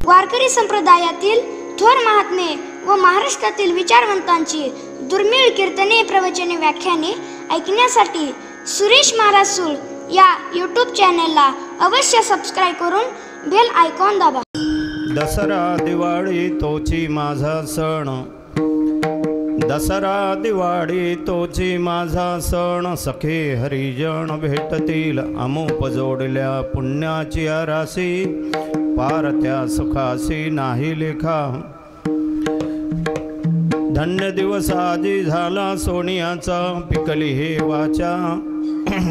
वारकरी संप्रदायातील थोर महात्मे व महाराष्ट्रातील विचारवंतांची दुर्मिळ कीर्तने, प्रवचने, व्याख्याने ऐकण्यासाठी सुरेश महाराज सूळ या यूट्यूब चॅनलला अवश्य सबस्क्राईब करून बेल आयकॉन दाबा. दसरा दिवाळी तोची माझा सण, दसरा दिवाळी तोची माझा सण. सखे हरिजन भेटतील अमोप जोडल्या पुण्याची राशी. पार त्या सुखासी नाही लेखा. धन्य दिवस आजी झाला सोनियाचा. पिकली हे वाचा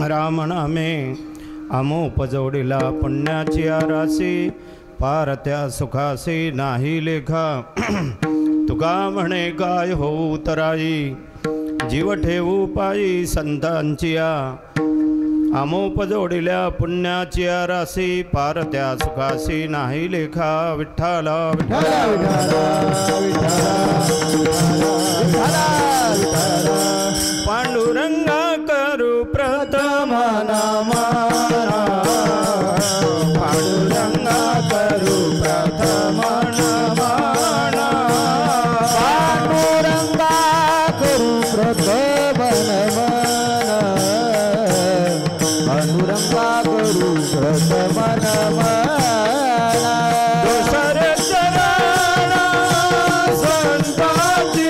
रामनामे अमोप जोडीला पुण्याची राशी. पार त्या सुखासी नाही लेखा. तुका म्हणे काय होऊ तराई, जीव ठेवू पायी संतांची अमोप जोडिल्या पुण्याची राशी. पार त्या सुखासी नाही लेखा. विठ्ठला विठ्ठला पांडुरंगा करू प्रथम नामा. पांडुरंगा करू प्रथम नामा. पांडुरंगा करू प्रथम नमन. पांडुरंगा करू प्रथम नमन. दुसरे चरण संतांची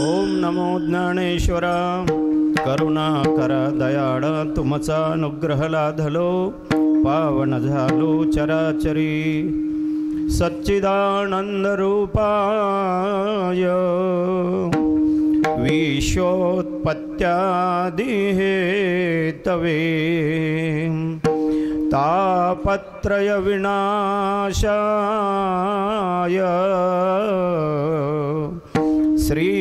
ओम नमो ज्ञानेश्वर. करुणाकर दयाळ तुमचा अनुग्रह लाधलो. पावन झालो चराचरी. सच्चिदानंद रूपाय विश्वोत्पत्त्यादि हेतवे. तापत्रय विनाशाय श्री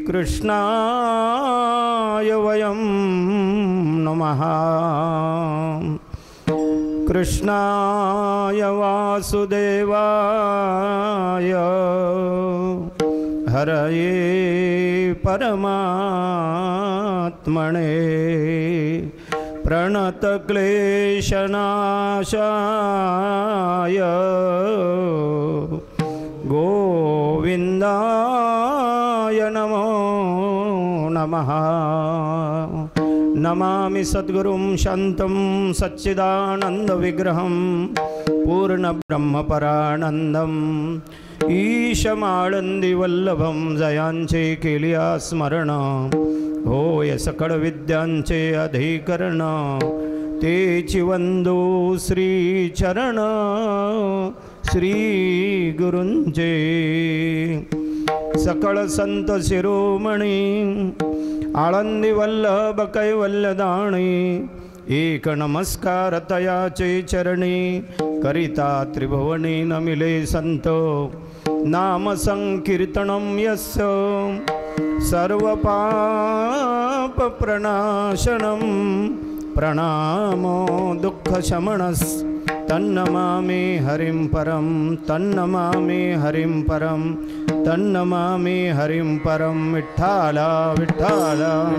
कृष्णाय वयं नमः. कृष्णाय वासुदेवाय हरये परमात्मने. प्रणतक्लेशनाशाय गोविन्दाय नमो नमः. नमामि सद्गुरुं शान्तं सच्चिदानन्दविग्रहं पूर्णब्रह्मपरानन्दम्. ईशमाळंदीवल्लभं जयांचे केलिया स्मरण. होय सकळ विद्यांचे अधिकरण. तेची वंदो श्री चरण श्री गुरुंचे. सकळ संत शिरोमणी आळंदी वल्लभ कैवल्यदाणी. एक नमस्कार तयाचे चरणी. करिता त्रिभुवनी नमिले संत. नाम संकीर्तनम यस्य सर्व पाप प्रणाशनम. प्रणामो दुःख शमनस. तन्नमामि हरिं परम. तन्नमामि हरिं परम. तन्नमामि हरिं परम. विठ्ठला विठ्ठला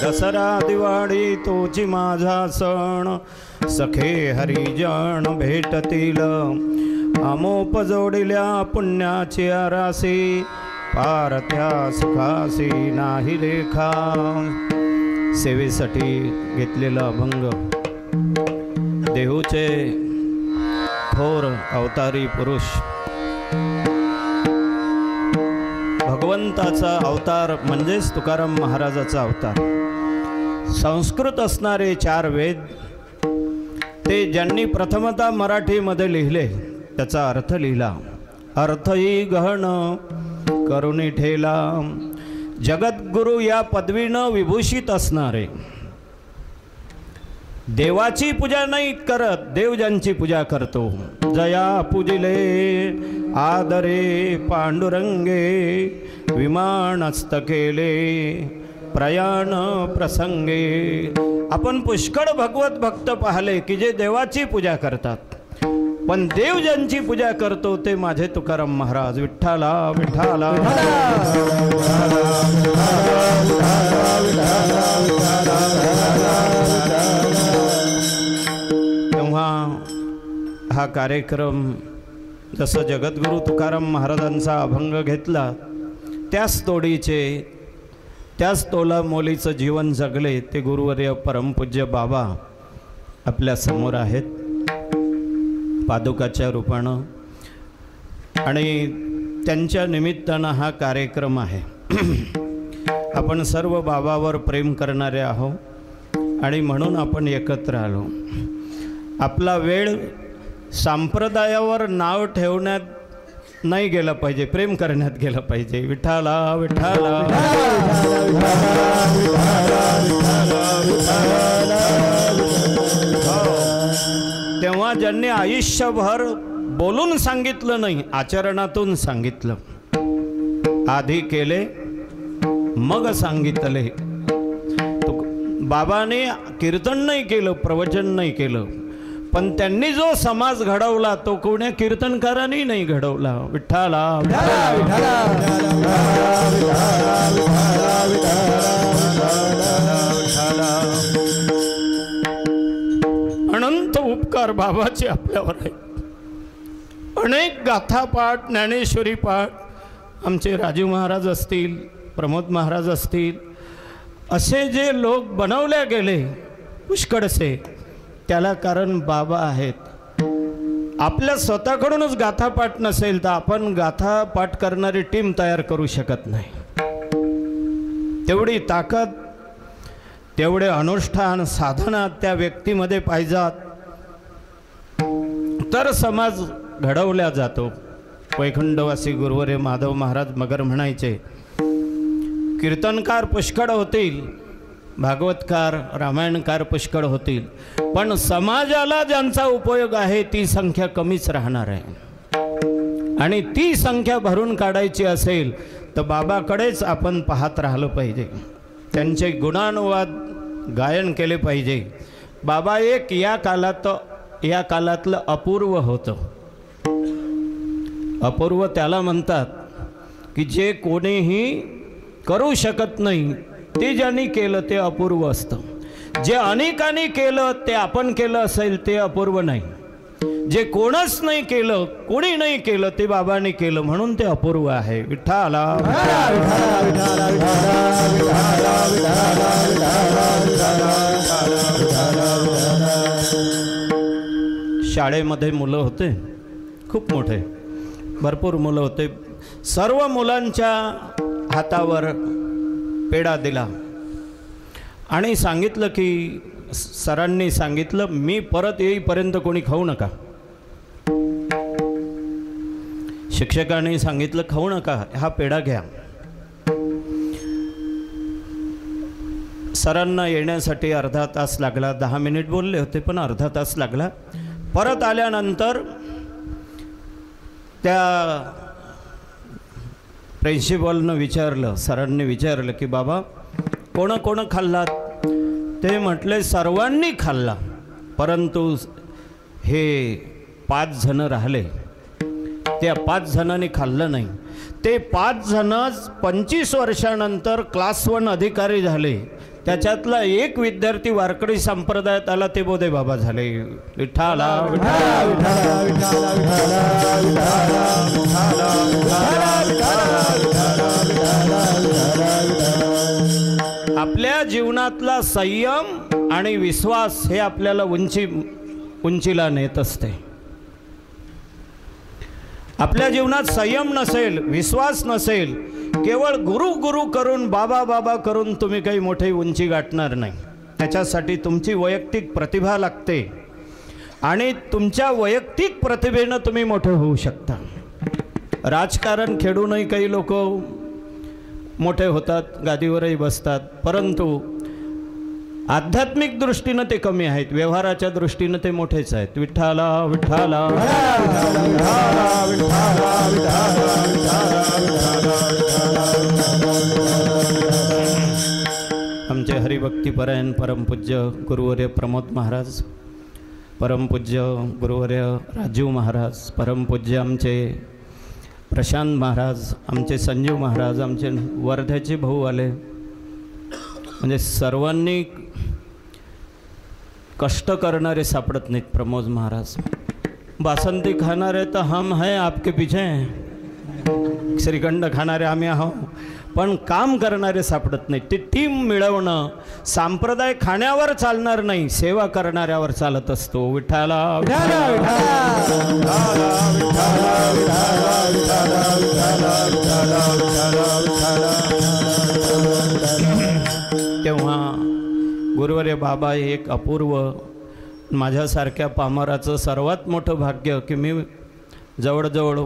दसरा दिवाळी तोची माझा सण सखे हरिजन भेटतील आमोप जोडिल्या पुण्याची आरासी पार त्या सुखासी नाही रेखा सेवेसाठी घेतलेला अभंग देहूचे थोर अवतारी पुरुष भगवंताचा अवतार म्हणजेच तुकाराम महाराजाचा अवतार संस्कृत असणारे 4 वेद ते ज्यांनी प्रथमतः मराठीमध्ये लिहिले त्याचा अर्थ लिहिला अर्थही गहन करुणी ठेला जगद्गुरु या पदवीनं विभूषित असणारे देवाची पूजा नाही करत देव ज्यांची पूजा करतो जया पूजिले आदरे पांडुरंगे विमानस्त केले प्रयाण प्रसंगे आपण पुष्कळ भगवत भक्त पाहिले की जे देवाची पूजा करतात पण देव ज्यांची पूजा करतो ते माझे तुकाराम महाराज विठ्ठला विठ्ठला तेव्हा हा कार्यक्रम जसं जगद्गुरु तुकाराम महाराजांचा अभंग घेतला त्याच तोडीचे त्याच तोला मोलीचं जीवन जगले ते गुरुवर्य परमपूज्य बाबा आपल्या समोर आहेत पादुकाच्या रूपानं आणि त्यांच्या निमित्तानं हा कार्यक्रम आहे आपण सर्व बाबावर प्रेम करणारे आहोत आणि म्हणून आपण एकत्र आलो आपला वेळ संप्रदायावर नाव ठेवण्यात नाही गेलं पाहिजे प्रेम करण्यात गेलं पाहिजे विठ्ठला विठ्ठला तेव्हा ज्यांनी आयुष्यभर बोलून सांगितलं नाही आचरणातून सांगितलं आधी केले मग सांगितले बाबाने कीर्तन नाही केलं प्रवचन नाही केलं पण त्यांनी जो समाज घडवला तो कोण्या कीर्तनकारांनी नाही घडवला विठ्ठला अनंत उपकार बाबाचे आपल्यावर आहेत अनेक गाथापाठ ज्ञानेश्वरी पाठ आमचे राजू महाराज असतील प्रमोद महाराज असतील असे जे लोक बनवले गेले पुष्कळसे त्याला कारण बाबा आहेत आपल्या स्वतःकडूनच गाथापाठ नसेल तर आपण गाथापाठ करणारी टीम तयार करू शकत नाही तेवढी ताकद तेवढे अनुष्ठान साधना त्या व्यक्तीमध्ये पाहिजात तर समाज घडवला जातो वैकुंठवासी गुरुवर्य माधव महाराज मगर म्हणायचे कीर्तनकार पुष्कळ होतील भागवतकार रामायणकार पुष्कळ होतील पण समाजाला ज्यांचा उपयोग आहे ती संख्या कमीच राहणार आहे आणि ती संख्या भरून काढायची असेल तर बाबाकडेच आपण पाहत राहिलं पाहिजे त्यांचे गुणानुवाद गायन केले पाहिजे बाबा एक या कालातलं अपूर्व होतं अपूर्व त्याला म्हणतात की जे कोणीही करू शकत नाही ते ज्यांनी केलं ते अपूर्व असतं जे अनेकांनी केलं ते आपण केलं असेल ते अपूर्व नाही जे कोणच नाही केलं कोणी नाही केलं ते बाबांनी केलं म्हणून ते अपूर्व आहे विठ्ठला शाळेमध्ये मुलं होते खूप मोठे भरपूर मुलं होते सर्व मुलांच्या हातावर पेढा दिला आणि सांगितलं की सरांनी सांगितलं मी परत येईपर्यंत कोणी खाऊ नका शिक्षकांनी सांगितलं खाऊ नका हा पेढा घ्या सरांना येण्यासाठी अर्धा तास लागला 10 मिनिट बोलले होते पण अर्धा तास लागला परत आल्यानंतर त्या प्रिन्सिपलनं विचारलं सरांनी विचारलं की बाबा कोण खाल्लात ते म्हटले सर्वांनी खाल्ला परंतु हे 5 जण राहिले त्या 5 जणांनी खाल्लं नाही. ते 5 जणच 25 वर्षानंतर क्लास 1 अधिकारी झाले. त्याच्यातला एक विद्यार्थी वारकरी संप्रदायात आला, ते बोधे बाबा झाले. विठ्ठला विठ्ठला विठ्ठला विठ्ठला विठ्ठला. आपल्या जीवनातला संयम आणि विश्वास हे आपल्याला उंचीला नेत असते. आपल्या जीवनात संयम नसेल, विश्वास नसेल, केवळ गुरु गुरु करून बाबा बाबा करून तुम्ही काही मोठी उंची गाठणार नाही. त्याच्यासाठी तुमची वैयक्तिक प्रतिभा लागते आणि तुमच्या वैयक्तिक प्रतिभेनं तुम्ही मोठे होऊ शकता. राजकारण खेळूनही काही लोक मोठे होतात, गादीवरही बसतात, परंतु आध्यात्मिक दृष्टीनं ते कमी आहेत, व्यवहाराच्या दृष्टीनं ते मोठेच आहेत. विठ्ठला विठ्ठला आमचे हरिभक्तीपरायण परमपूज्य गुरुवर्य प्रमोद महाराज, परमपूज्य गुरुवर्य राजीव महाराज, परमपूज्य आमचे प्रशांत महाराज, आमचे संजीव महाराज, आमचे वर्ध्याचे भाऊ आले. म्हणजे सर्वांनी कष्ट करणारे सापडत नाहीत. प्रमोद महाराज बासंती खाणारे तर हम है आपके पीछे, श्रीखंड खाणारे आम्ही आहो, पण काम करणारे सापडत नाहीत. ती टीम मिळवणं, संप्रदाय खाण्यावर चालणार नाही, सेवा करणाऱ्यावर चालत असतो. विठ्ठला तेव्हा गुरुवर्य बाबा हे एक अपूर्व, माझ्यासारख्या पामराचं सर्वात मोठं भाग्य की मी जवळजवळ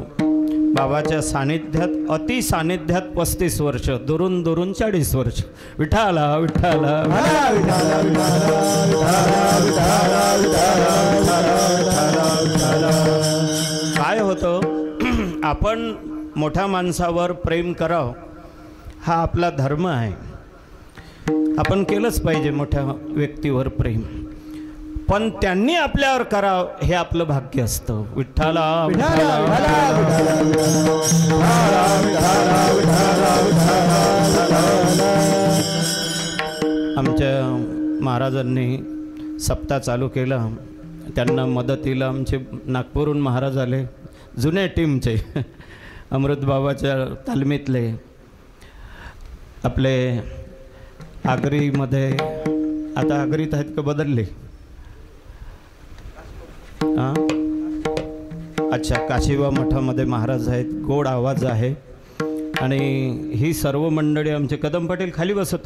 बाबाच्या सानिध्यात, अति सानिध्यात 35 वर्ष, दुरून दुरून 40 वर्ष. विठ्ठला विठ्ठला काय होतं, आपण मोठ्या माणसावर प्रेम करावं हा आपला धर्म आहे. आपण केलंच पाहिजे मोठ्या व्यक्तीवर प्रेम, पण त्यांनी आपल्यावर करावं हे आपलं भाग्य असतं. विठ्ठला आमच्या महाराजांनी सप्ताह चालू केला, त्यांना मदतीला आमचे नागपूरहून महाराज आले, जुने टीमचे, अमृत बाबाच्या तालमीतले. आपले आगरीमध्ये, आता आगरीत आहेत का बदलले? हां, अच्छा, काशिबा मठामध्ये महाराज आहेत. गोड आवाज आहे. आणि ही सर्व मंडळी आमचे, कदम पाटील खाली बसा,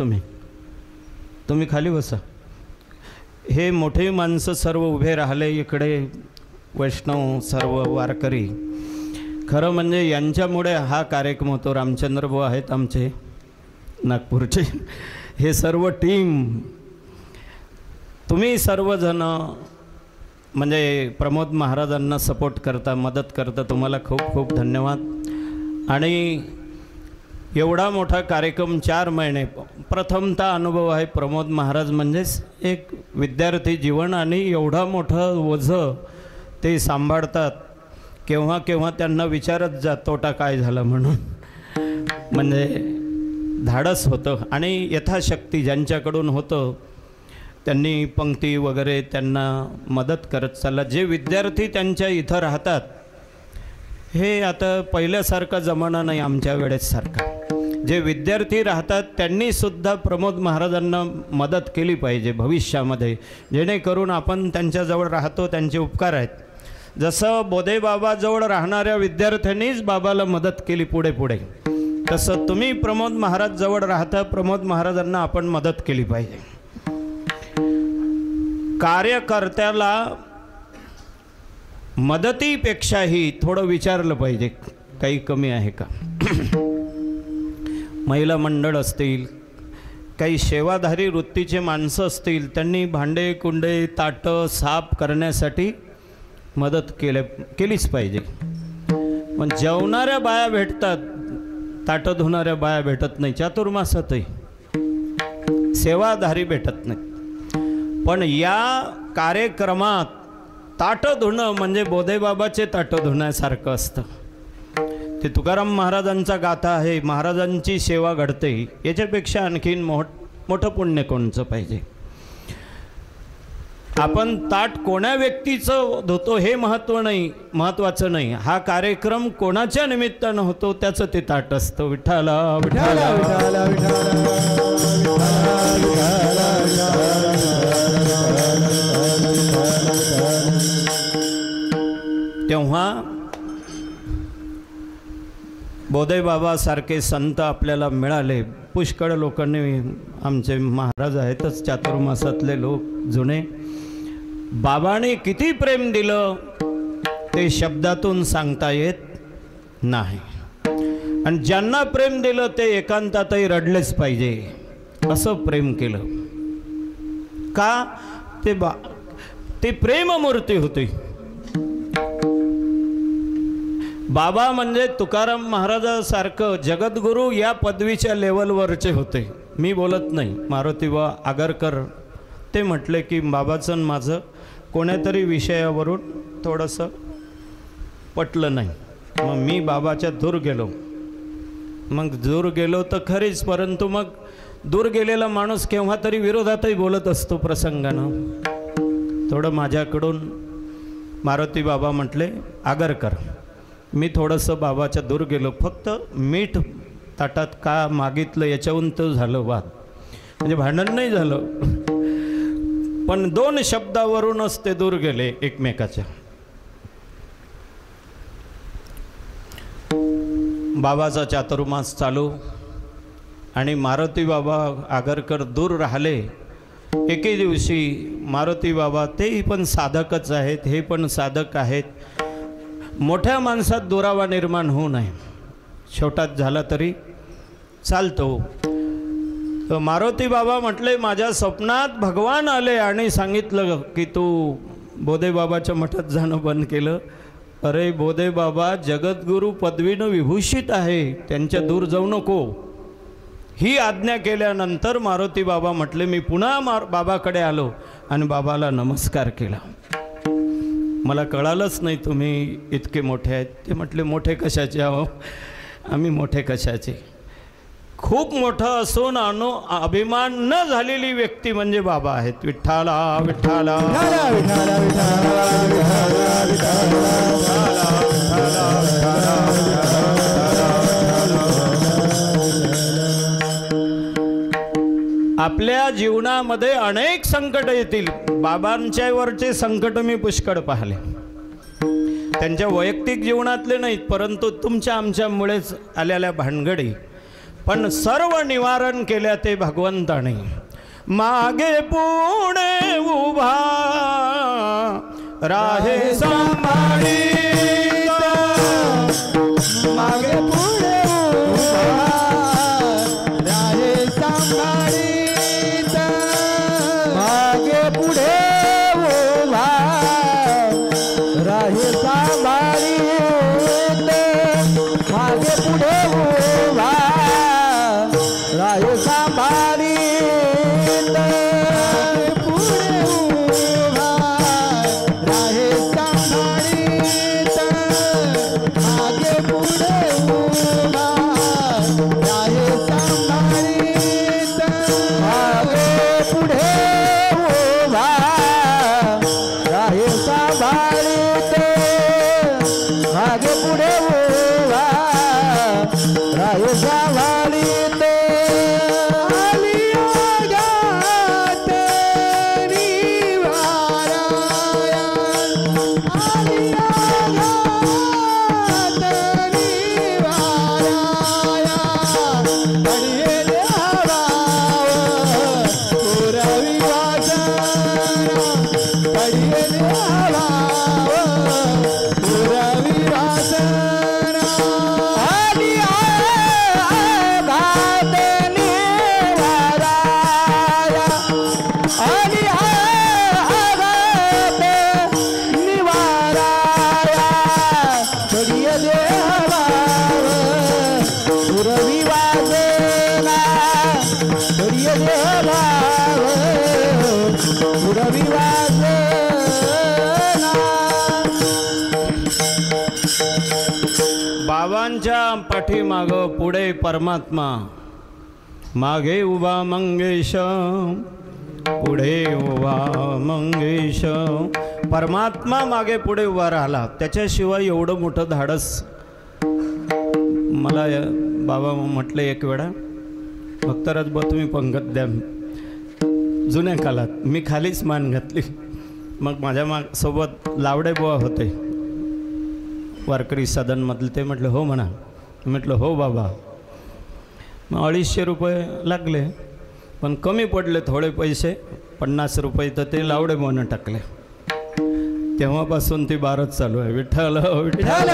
तुम्ही खाली बसा. हे मोठे माणसं सर्व उभे राहिले इकडे, वैष्णव सर्व वारकरी. खरं म्हणजे यांच्यामुळे हा कार्यक्रम होतो. रामचंद्र भाऊ आहेत आमचे नागपूरचे, हे सर्व टीम, तुम्ही सर्वजण म्हणजे प्रमोद महाराजांना सपोर्ट करता, मदत करता, तुम्हाला खूप खूप धन्यवाद. आणि एवढा मोठा कार्यक्रम 4 महिने, प्रथमतः अनुभव आहे. प्रमोद महाराज म्हणजेच एक विद्यार्थी जीवन, आणि एवढा मोठा ओझं ते सांभाळतात. केव्हा केव्हा त्यांना विचारत जा तोटा काय झाला म्हणून, म्हणजे धाडस होतं. आणि यथाशक्ती ज्यांच्याकडून होतं त्यांनी पंक्ती वगैरे त्यांना मदत करत चालला. जे विद्यार्थी त्यांच्या इथं राहतात, हे आता पहिल्यासारखा जमाना नाही, आमच्या वेळेसारखा. जे विद्यार्थी राहतात त्यांनीसुद्धा प्रमोद महाराजांना मदत केली पाहिजे भविष्यामध्ये, जेणेकरून आपण त्यांच्याजवळ राहतो, त्यांचे उपकार आहेत. जसं बोधे बाबाजवळ राहणाऱ्या विद्यार्थ्यांनीच बाबाला मदत केली पुढे पुढे, तसं तुम्ही प्रमोद महाराज जवळ राहता, प्रमोद महाराजांना आपण मदत केली पाहिजे. कार्यकर्त्याला मदतीपेक्षाही थोडं विचारलं पाहिजे काही कमी आहे का. महिला मंडळ असतील, काही सेवाधारी वृत्तीचे माणसं असतील, त्यांनी भांडे कुंडे ताटं साफ करण्यासाठी मदत केलीच पाहिजे. पण जेवणाऱ्या बाया भेटतात, ताटं धुणाऱ्या बाया भेटत नाही. चातुर्मासातही सेवाधारी भेटत नाही. पण या कार्यक्रमात ताटं धुणं म्हणजे बोधेबाबाचे ताटं धुण्यासारखं असतं. ते तुकाराम महाराजांचा गाथा आहे, महाराजांची सेवा घडते, याच्यापेक्षा आणखीन मोठं पुण्य कोणचं पाहिजे. आपण ताट कोण्या व्यक्तीचं धुतो हे महत्त्वाचं नाही, हा कार्यक्रम कोणाच्या निमित्तानं होतो त्याचं ते ताट असतं. विठ्ठला विठ्ठला विठ्ठला तेव्हा बोधे बाबा सारखे संत आपल्याला मिळाले. पुष्कळ लोकांनी, आमचे महाराज आहेतच चातुर्मासातले लोक जुने, बाबाने किती प्रेम दिलं ते शब्दातून सांगता येत नाही. आणि ज्यांना प्रेम दिलं ते एकांतातही रडलेच पाहिजे असं प्रेम केलं. का? ते प्रेममूर्ती होती. बाबा म्हणजे तुकाराम महाराजासारखं जगद्गुरू या पदवीच्या लेवलवरचे होते. मी बोलत नाही, मारुतीबा आगरकर ते म्हटले की बाबाचं माझं कोण्यातरी विषयावरून थोडंसं पटलं नाही. मग मी बाबाच्या दूर गेलो. मग दूर गेलो तर खरीच, परंतु मग दूर गेलेला माणूस केव्हा तरी विरोधातही बोलत असतो प्रसंगानं. थोडं माझ्याकडून मारुती बाबा म्हटले, आगरकर मी थोडंसं बाबाच्या दूर गेलो, फक्त मीठ ताटात का मागितलं याच्याहून तर झालं वाद, म्हणजे भांडण नाही झालं, पण 2 शब्दावरूनच ते दूर गेले एकमेकाच्या. बाबाचा चातुर्मास चालू आणि मारुती बाबा आगरकर दूर राहिले. एके दिवशी मारुती बाबा, तेही पण साधकच आहेत, हे पण साधक आहेत, मोठ्या माणसात दुरावा निर्माण होऊ नये, छोटाच झाला तरी चालतो. तर मारुती बाबा म्हटले, माझ्या स्वप्नात भगवान आले आणि सांगितलं की तू बोधे बाबाच्या मठात जाणं बंद केलं. अरे बोधे बाबा जगद्गुरू पदवीनं विभूषित आहे, त्यांच्या दूर जाऊ नको. ही आज्ञा केल्यानंतर मारुती बाबा म्हटले, मी पुन्हा बाबाकडे आलो आणि बाबाला नमस्कार केला. मला कळालंच नाही तुम्ही इतके मोठे आहेत. ते म्हटले, मोठे कशाचे आहो, आम्ही मोठे कशाचे. खूप मोठं असून अभिमान न झालेली व्यक्ती म्हणजे बाबा आहेत. विठ्ठला विठ्ठला आपल्या जीवनामध्ये अनेक संकट येतील. बाबांच्यावरचे संकट मी पुष्कळ पाहिले, त्यांच्या वैयक्तिक जीवनातले नाहीत, परंतु तुमच्या आमच्यामुळेच आलेल्या भानगडी, पण सर्व निवारण केल्या ते भगवंताने. मागे पुढे उभा राहे सांभाळी, मागे पुढे उभा राहे सांभाळी, मागे पुढे उभा राहे सांभाळी, मागे पुढे उभा राहे सांभाळी, पुढे उभा राहे सांभाळी, मागे पुढे उभा राहे सांभाळी, मागे पुढे उभा राहे सांभाळी, मागे पुढे उभा राहे सांभाळी. Bye. पाठीमाग पुढे परमात्मा, मागे उभा मंगेश, पुढे उभा मंगेश. परमात्मा मागे पुढे उभा राहिला, त्याच्याशिवाय एवढं मोठं धाडस. मला बाबा म्हटले एक वेळा, भक्तराज बा तुम्ही पंगत द्या. जुन्या काळात मी खालीच मान घातली. मग माझ्या सोबत लावडे बुवा होते वारकरी सदनमधले, ते म्हटलं हो म्हणा. म्हटलं हो बाबा. मग 250 रुपये लागले, पण कमी पडले थोडे पैसे, 50 रुपये तर ते लावडे बुवानं टाकले. तेव्हापासून ती बारच चालू आहे. विठ्ठल विठ्ठल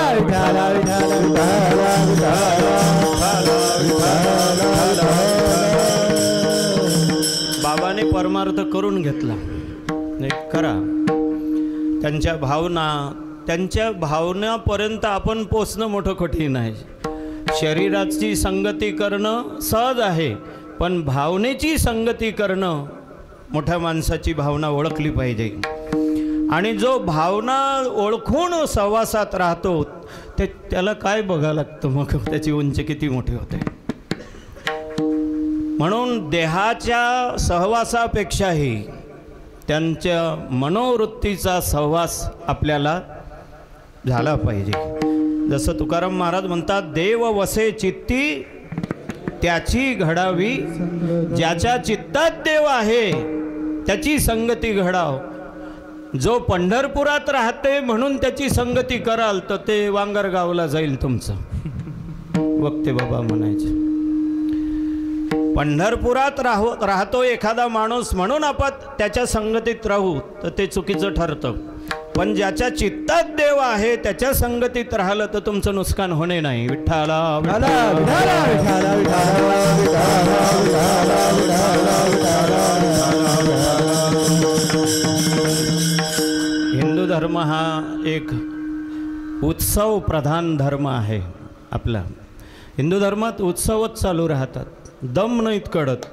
बाबाने परमार्थ करून घेतला. खरा त्यांच्या भावनापर्यंत आपण पोचणं मोठं कठीण आहे. शरीराची संगती करणं सहज आहे, पण भावनेची संगती करणं, मोठ्या माणसाची भावना ओळखली पाहिजे. आणि जो भावना ओळखून सहवासात राहतो त्याला काय बघावं लागतं, मग त्याची उंची किती मोठी होते. म्हणून देहाच्या सहवासापेक्षाही त्यांच्या मनोवृत्तीचा सहवास आपल्याला झाला पाहिजे. जसं तुकाराम महाराज म्हणतात, देव वसे चित्ती त्याची घडावी, ज्याच्या चित्तात देव आहे त्याची संगती घडाव. जो पंढरपुरात राहते म्हणून त्याची संगती कराल तर ते वांगरगावला जाईल तुमचं. वक्ते बाबा म्हणायचे, पंढरपुरात राहतो एखादा माणूस म्हणून आपण त्याच्या संगतीत राहू तर ते चुकीचं ठरतं. पण ज्याच्या चित्तात देव आहे त्याच्या संगतीत राहिलं तर तुमचं नुकसान होणे नाही. विठ्ठला हिंदू धर्म हा एक उत्सव प्रधान धर्म आहे आपला. हिंदू धर्मात उत्सवच चालू राहतात, दम नाहीत कडत.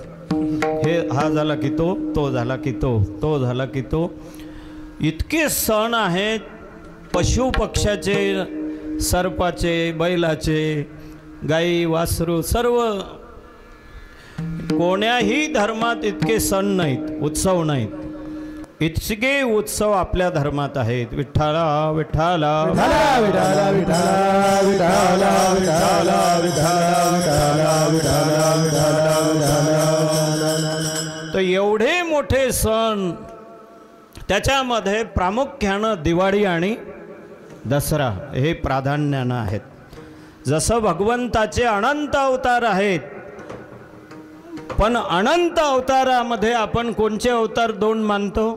हा झाला की तो झाला की तो झाला की तो. इतके सण आहेत, पशु पक्ष्याचे, सर्पाचे, बैलाचे, गाई वासरू, सर्व. कोण्याही धर्मात इतके सण नाहीत, उत्सव नाहीत. इतके उत्सव आपल्या धर्मात आहेत. विठ्ठला विठ्ठला तर एवढे मोठे सण, त्याच्यामध्ये प्रामुख्यानं दिवाळी आणि दसरा हे प्राधान्यानं आहेत. जसं भगवंताचे अनंत अवतार आहेत, पण अनंत अवतारामध्ये आपण कोणचे अवतार दोन मानतो?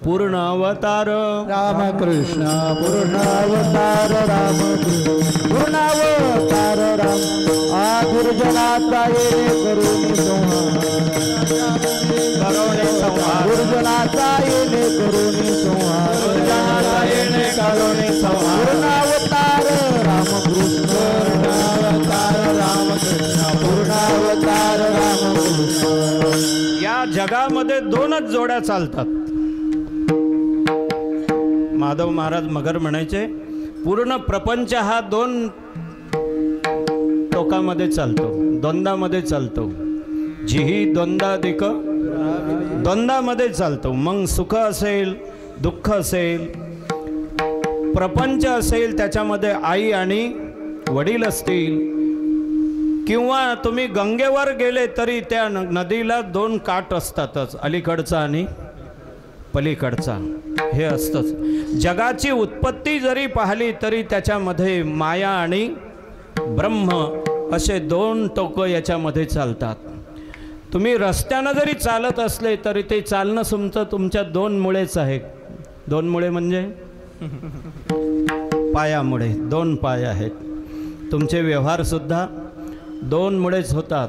पूर्ण अवतार रामकृष्ण, पूर्ण अवतार रामकृष्ण, पूर्ण अवतार राम. दुर्जनाचा येणे करून संहार, दुर्जनाचा येणे करून संहार, दुर्जनाचा येणे करून संहार. पूर्ण अवतार रामकृष्ण, पूर्ण अवतार रामकृष्ण, पूर्ण अवतार रामकृष्ण. या जगामध्ये दोनच जोड्या चालतात. माधव महाराज मगर म्हणायचे, पूर्ण प्रपंच हा दोन टोकामध्ये चालतो, द्वंद्वामध्ये चालतो. जीही द्वंद्वाधिक द्वंद्वामध्ये चालतो. मग सुख असेल, दुःख असेल, प्रपंच असेल, त्याच्यामध्ये आई आणि वडील असतील, किंवा तुम्ही गंगेवर गेले तरी त्या नदीला दोन काठ असतातच, अलीकडचा आणि पलीकडचा. हे असतंच. जगाची उत्पत्ती जरी पाहिली तरी त्याच्यामध्ये माया आणि ब्रह्म असे दोन टोकं याच्यामध्ये चालतात. तुम्ही रस्त्यानं जरी चालत असले तरी ते चालणं तुमच्या दोन मुळेच आहे. दोन मुळे म्हणजे पायामुळे, दोन पाय आहेत. तुमचे व्यवहारसुद्धा दोन मुळेच होतात.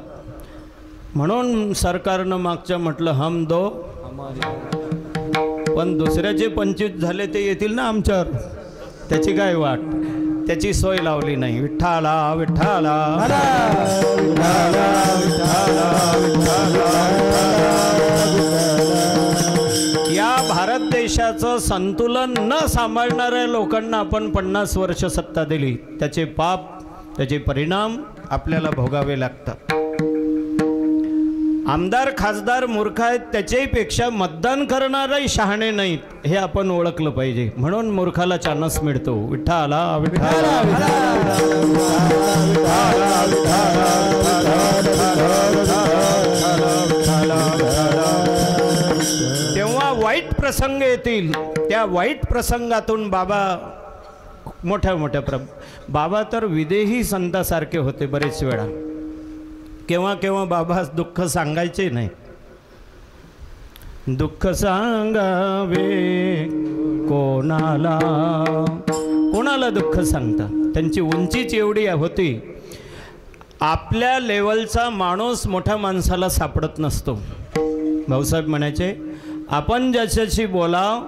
म्हणून सरकारनं मागच्या म्हटलं हम दो, पण दुसऱ्याचे 25 झाले ते येतील ना आमच्यावर, त्याची काय वाट, त्याची सोय लावली नाही. विठ्ठला विठ्ठला या भारत देशाचं संतुलन न सांभाळणाऱ्या लोकांना आपण 50 वर्ष सत्ता दिली. त्याचे पाप त्याचे परिणाम आपल्याला भोगावे लागतात. आमदार खासदार मूर्ख आहेत त्याच्याहीपेक्षा मतदान करणारही शहाणे नाहीत हे आपण ओळखलं पाहिजे. म्हणून मूर्खाला चान्स मिळतो. विठ्ठला विठ्ठला तेव्हा वाईट प्रसंग येतील. त्या वाईट प्रसंगातून बाबा मोठ्या बाबा तर विदेही संतासारखे होते बरेच वेळा. केव्हा केव्हा बाबा दुःख सांगायचे नाही. दुःख सांगावे कोणाला दुःख सांगता. त्यांची उंचीच एवढी होती. आपल्या लेवलचा माणूस मोठ्या माणसाला सापडत नसतो. भाऊसाहेब म्हणायचे आपण ज्याच्याशी बोलाव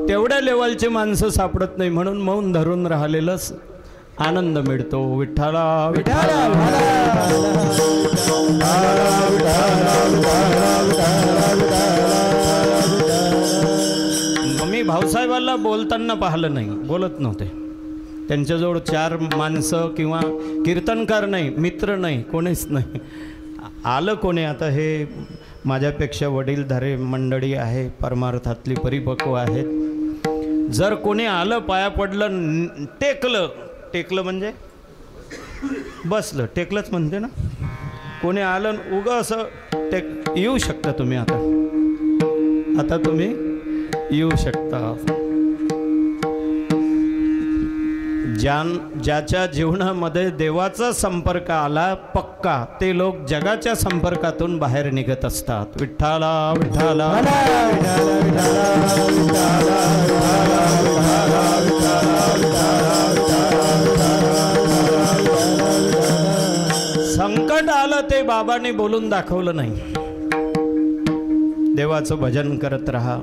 तेवढ्या लेवलचे माणसं सापडत नाही. म्हणून मौन धरून राहिलेलंच आनंद मिळतो. विठ्ठला विठ्ठला मी भाऊसाहेबांना बोलताना पाहिलं नाही. बोलत नव्हते. त्यांच्याजवळ 4 माणसं किंवा कीर्तनकार नाही, मित्र नाही, कोणीच नाही. आलं कोणी आता हे माझ्यापेक्षा वडीलधारे मंडळी आहे, परमार्थातली परिपक्व आहेत. जर कोणी आलं पाया पडलं टेकलं म्हणजे बसलं, टेकलंच म्हणते ना. कोणी आलं उगं असं येऊ शकता तुम्ही. आता तुम्ही येऊ शकता. ज्याच्या जीवनामध्ये देवाचा संपर्क आला पक्का ते लोक जगाच्या संपर्कातून बाहेर निघत असतात. विठ्ठला विठ्ठला संकट आलं ते बाबांनी बोलून दाखवलं नाही. देवाचं भजन करत राहा.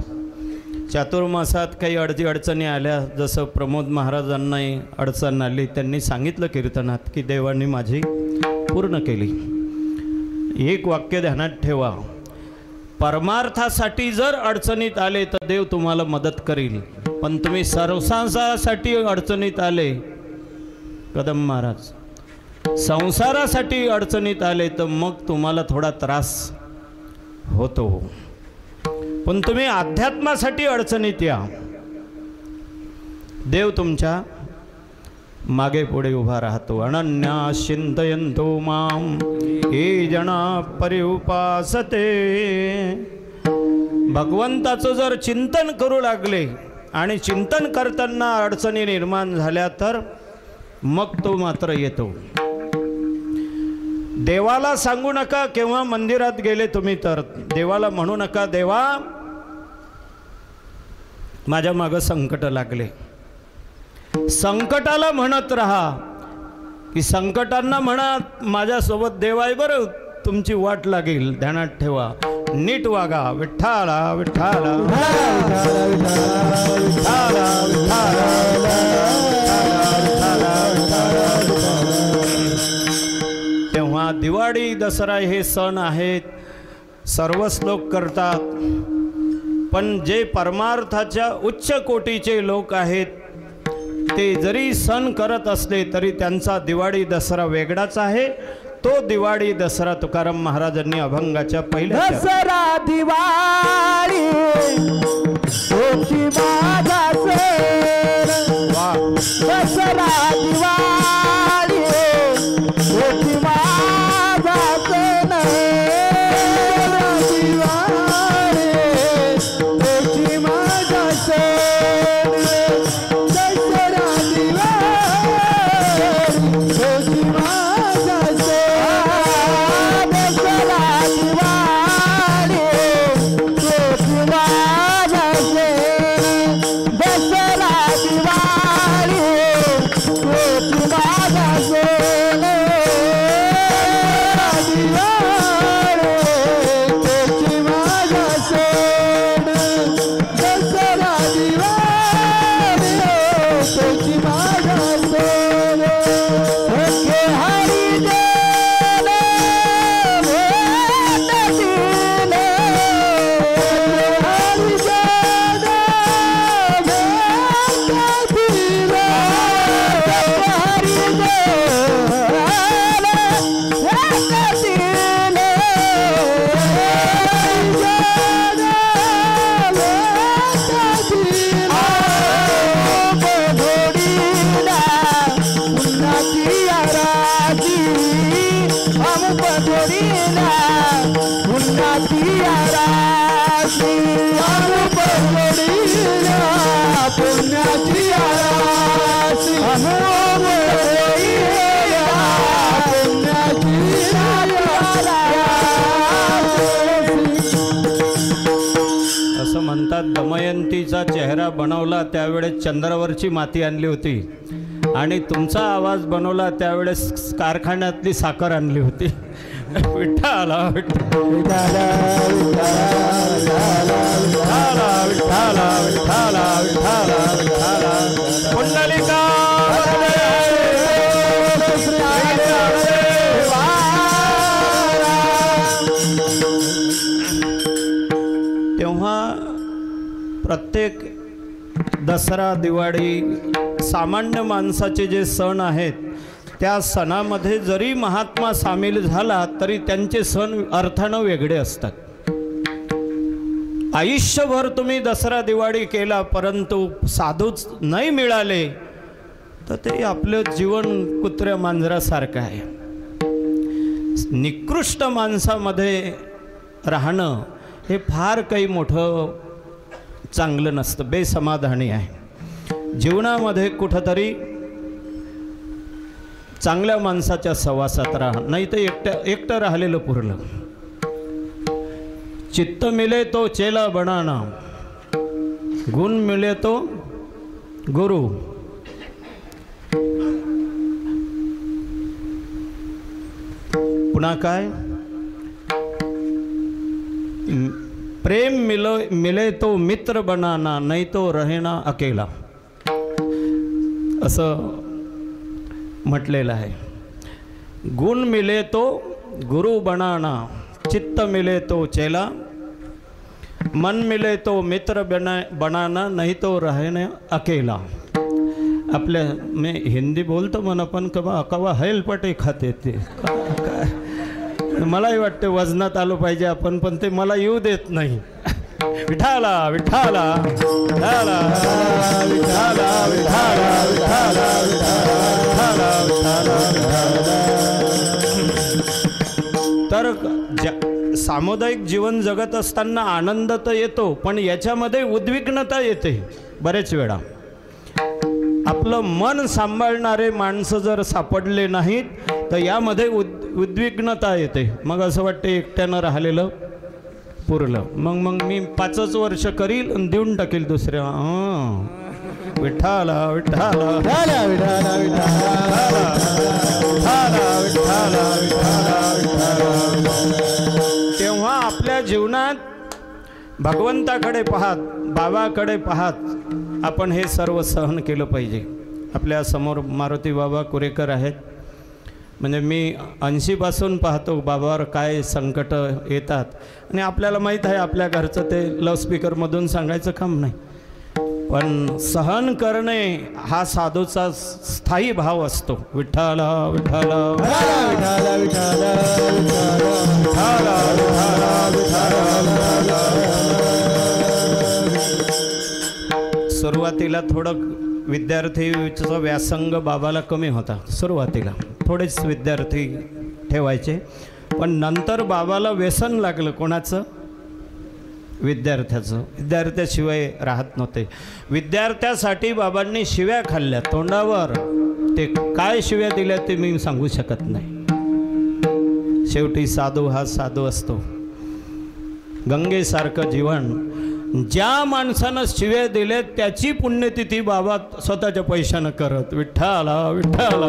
चातुर्मासात काही अडचणी आल्या, जसं प्रमोद महाराजांनाही अडचण आली, त्यांनी सांगितलं कीर्तनात की देवांनी माझी पूर्ण केली. एक वाक्य ध्यानात ठेवा, परमार्थासाठी जर अडचणीत आले तर देव तुम्हाला मदत करील. पण तुम्ही संसारासाठी अडचणीत आले, कदम महाराज संसारासाठी अडचणीत आले तर मग तुम्हाला थोडा त्रास होतो. पण तुम्ही अध्यात्मासाठी अडचणीत या, देव तुमच्या मागे पुढे उभा राहतो. अनन्या चिंतयन्तो माम ये जना परिउपासते. भगवंताचं जर चिंतन करू लागले आणि चिंतन करताना अडचणी निर्माण झाल्या तर मग तो मात्र येतो. देवाला सांगू नका केव्हा मंदिरात गेले तुम्ही तर देवाला म्हणू नका देवा माझ्या मागं संकट लागले. संकटाला म्हणत राहा की संकटांना म्हणा माझ्यासोबत देव आहे बरं, तुमची वाट लागेल. ध्यानात ठेवा, नीट वागा. विठ्ठला विठ्ठला तेव्हा दिवाळी दसरा हे सण आहेत, सर्वच लोक करतात. पण जे परमार्थाच्या उच्च कोटीचे लोक आहेत ते जरी सण करत असले तरी त्यांचा दिवाळी दसरा वेगळाच आहे. तो दिवाळी दसरा तुकाराम महाराजांनी अभंगाच्या पहिल्या दसरा दिवाळी दसरा दिवाळी जोडीला पुण्याची राशी अनूप जोडीला पुण्याची राशी अनूप जोडीला पुण्याची राशी. असं म्हणतात दमयंतीचा चेहरा बनवला त्यावेळेस चंद्रावरची माती आणली होती आणि तुमचा आवाज बनवला त्यावेळेस कारखान्यातली साखर आणली होती. विठ्ठल विठ्ठल विठ्ठल विठ्ठल विठ्ठल विठ्ठल पुंडलिका तेव्हा प्रत्येक दसरा दिवाळी सामान्य माणसाचे जे सण आहेत त्या सणामध्ये जरी महात्मा सामील झाला तरी त्यांचे सण अर्थानं वेगळे असतात. आयुष्यभर तुम्ही दसरा दिवाळी केला परंतु साधूच नाही मिळाले तर ते आपलं जीवन कुत्र्या मांजरासारखं आहे. निकृष्ट माणसामध्ये राहणं हे फार काही मोठं चांगलं नसतं, बेसमाधानी आहे. जीवनामध्ये कुठंतरी चांगल्या माणसाच्या सहवासात राहा, नाही तर एकटं राहिलेलं पुरलं. चित्त मिले तो चेला बनाना, गुण मिले तो गुरु. पुन्हा काय, प्रेम मिले तो मित्र बनाना, नहीं तो रहेना अकेला, असं म्हटलेलं आहे. गुण मिले तो गुरु बनाना, चित्त मिले तो चेला, मन मिले तो मित्र बनाना, नहीं तो रहना अकेला. आपल्या मी हिंदी बोलतो म्हणा पण कवा कवा हैलपटे खाते ते काय मलाही वाटते वजनात आलो पाहिजे आपण, पण ते मला येऊ देत नाही. विठाला विठाला विठाला विठाला विठाला विठाला विठाला तर सामुदायिक जीवन जगत असताना आनंद तर येतो पण याच्यामध्ये उद्विग्नता येते बरेच वेळा. आपलं मन सांभाळणारे माणसं जर सापडले नाहीत तर यामध्ये उद्विग्नता येते. मग असं वाटते एकट्यानं राहिलेलं पुरलं, मग मी 5च वर्ष करील आणि देऊन टाकील दुसऱ्या. विठाला विठाला विठाला विठाला तेव्हा आपल्या जीवनात भगवंताकडे पाहत, बाबाकडे पाहत आपण हे सर्व सहन केलं पाहिजे. आपल्या समोर मारुती बाबा कुरेकर आहेत, म्हणजे मी 80पासून पाहतो बाबावर काय संकट येतात आणि आपल्याला माहीत आहे आपल्या घरचं ते लाऊडस्पीकरमधून सांगायचं काम नाही, पण सहन करणे हा साधूचा स्थायी भाव असतो. विठ्ठला विठ्ठला विठ्ठला विठ्ठला सुरुवातीला थोडं विद्यार्थीचा व्यासंग बाबाला कमी होता. सुरुवातीला थोडेच विद्यार्थी ठेवायचे, पण नंतर बाबाला व्यसन लागलं. कोणाचं? विद्यार्थ्याचं. विद्यार्थ्याशिवाय राहत नव्हते. विद्यार्थ्यासाठी बाबांनी शिव्या खाल्ल्या तोंडावर. ते काय शिव्या दिल्या ते मी सांगू शकत नाही. शेवटी साधू हा साधू असतो. गंगेसारखं जीवन. ज्या माणसानं शिव्या दिले त्याची पुण्यतिथी बाबा स्वतःच्या पैशानं करत. विठ्ठला विठ्ठला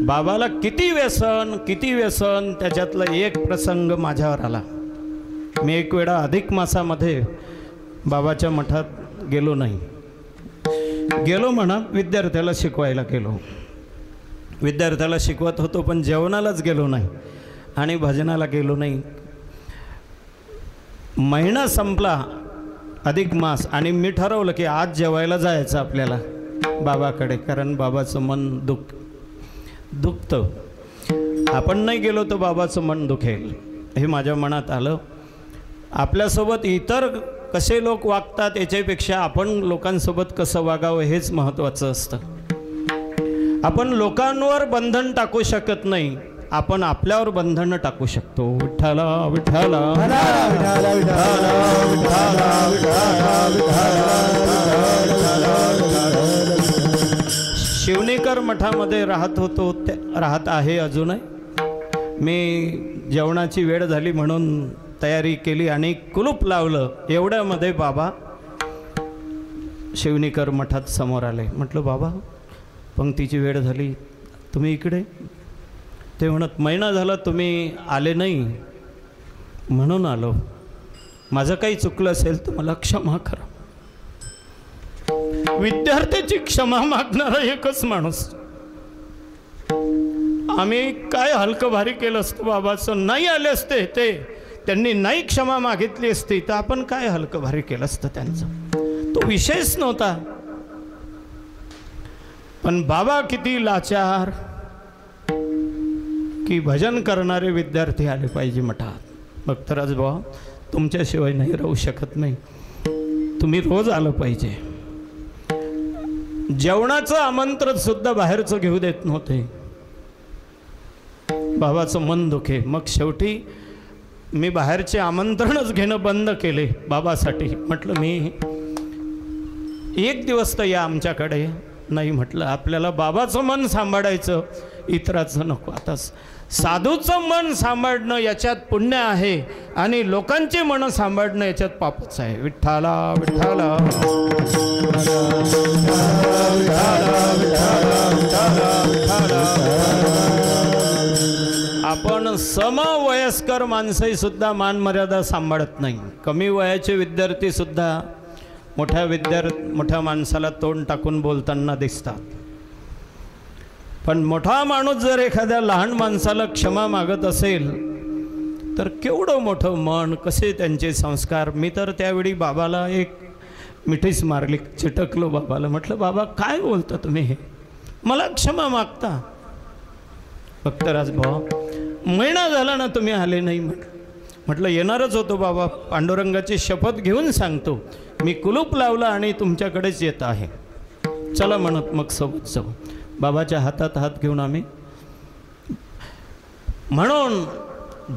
बाबाला किती व्यसन किती व्यसन. त्याच्यातला एक प्रसंग माझ्यावर आला. मी एक वेळा अधिक मासामध्ये बाबाच्या मठात गेलो नाही. गेलो म्हणा विद्यार्थ्याला शिकवायला गेलो. विद्यार्थ्याला शिकवत होतो पण जेवणालाच गेलो नाही आणि भजनाला गेलो नाही. महिना संपला अधिक मास आणि मी ठरवलं की आज जेवायला जायचं आपल्याला बाबाकडे, कारण बाबाचं मन दुखतं. आपण नाही गेलो तर बाबाचं मन दुखेल हे माझ्या मनात आलं. आपल्यासोबत इतर कसे लोक वागतात याच्यापेक्षा आपण लोकांसोबत कसं वागावं हेच महत्त्वाचं असतं. आपण लोकांवर बंधन टाकू शकत नाही, आपण आपल्यावर बंधनं टाकू शकतो. विठ्ठला विठ्ठला शिवनेकर मठामध्ये राहत होतो, राहत आहे अजूनही. मी जेवणाची वेळ झाली म्हणून तयारी केली आणि कुलूप लावलं. एवढ्यामध्ये बाबा शिवनेकर मठात समोर आले. म्हटलं बाबा पंक्तीची वेळ झाली, तुम्ही इकडे? ते म्हणत महिना झाला तुम्ही आले नाही म्हणून आलो. माझं काही चुकलं असेल तर मला क्षमा करा. विद्यार्थ्याची क्षमा मागणारा एकच माणूस. आम्ही काय हलकं भारी केलं असतं बाबाचं, नाही आले असते ते, त्यांनी नाही क्षमा मागितली असती तर आपण काय हलकं भारी केलं असतं त्यांचं. तो विषयच नव्हता. पण बाबा किती लाचार की भजन करणारे विद्यार्थी आले पाहिजे मठात. भक्तराज भाऊ तुमच्याशिवाय नाही राहू शकत नाही, तुम्ही रोज आलं पाहिजे. जेवणाचं आमंत्रण सुद्धा बाहेरचं घेऊ देत नव्हते. बाबाचं मन दुखे. मग शेवटी मी बाहेरचे आमंत्रणच घेणं बंद केले बाबासाठी. म्हटलं मी एक दिवस तर या आमच्याकडे. नाही म्हटलं आपल्याला बाबाचं मन सांभाळायचं, इतराचं नको. आता साधूचं मन सांभाळणं याच्यात पुण्य आहे आणि लोकांची मनं सांभाळणं याच्यात पापच आहे. विठ्ठला विठ्ठला आपण समवयस्कर माणसंही सुद्धा मान मर्यादा सांभाळत नाही. कमी वयाचे विद्यार्थी सुद्धा मोठ्या माणसाला तोंड टाकून बोलताना दिसतात. पण मोठा माणूस जर एखाद्या लहान माणसाला क्षमा मागत असेल तर केवढं मोठं मन, कसे त्यांचे संस्कार. मी तर त्यावेळी बाबाला एक मिठीच मारली, चिटकलो बाबाला. म्हटलं बाबा काय बोलता तुम्ही, हे मला क्षमा मागता. भक्तराज भाऊ महिना झाला ना तुम्ही आले नाही. म्हटलं येणारच होतो बाबा, पांडुरंगाची शपथ घेऊन सांगतो, मी कुलूप लावलं आणि तुमच्याकडेच येत आहे. चला म्हणत मग सोबत जाऊ. बाबाच्या हातात हात घेऊन आम्ही. म्हणून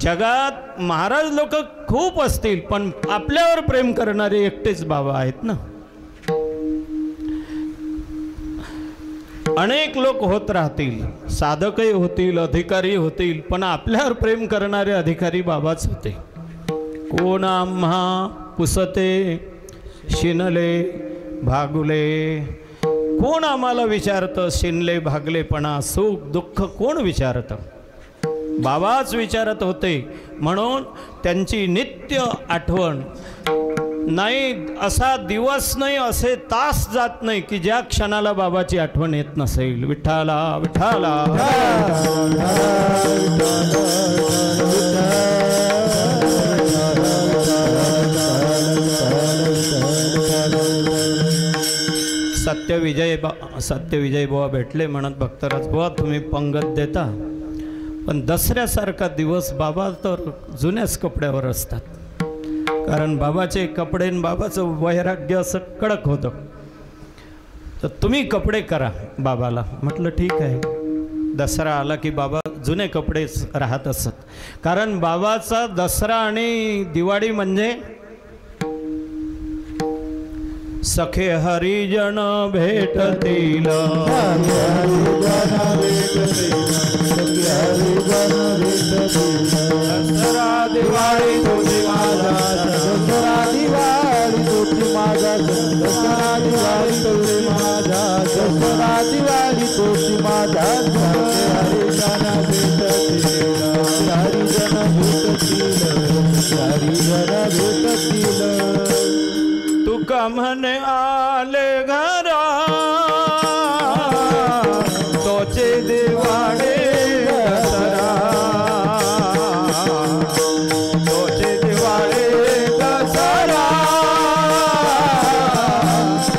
जगात महाराज लोक खूप असतील पण आपल्यावर प्रेम करणारे एकटेच बाबा आहेत ना. अनेक लोक होत राहतील, साधकही होतील, अधिकारी होतील, पण आपल्यावर प्रेम करणारे अधिकारी बाबाच होते. कोण आम्हा पुसते शिनले भागुले, कोण आम्हाला विचारतं शिनले भागलेपणा, सुख दुःख कोण विचारतं? बाबाच विचारत होते. म्हणून त्यांची नित्य आठवण नाही, असा दिवस नाही, असे तास जात नाही की ज्या क्षणाला बाबाची आठवण येत नसेल. विठ्ठला विठ्ठला सत्यविजय बुवा भेटले. म्हणत भक्तराज बुवा तुम्ही पंगत देता, पण दसऱ्यासारखा दिवस बाबा तर जुन्याच कपड्यावर असतात. कारण बाबाचे कपडे आणि बाबाचं वैराग्य असं कडक होतं. तर तुम्ही कपडे करा बाबाला. म्हटलं ठीक आहे. दसरा आला की बाबा जुने कपडेच राहत असत. कारण बाबाचा दसरा आणि दिवाळी म्हणजे सखे हरिजन भेटतील, दसरा दिवाळी तुझी माझा, दसरा दिवाळी तुझी माझा, दसरा दिवाळी तुझी माझा, दसरा दिवाळी तुझी माझा. हरिजन भेटतील, हरिजन भेटतील, हरिजन भेटतील. तुका म्हणे आले घरा तोचे दिवाळे दसरा, तोचे दिवाळे दसरा,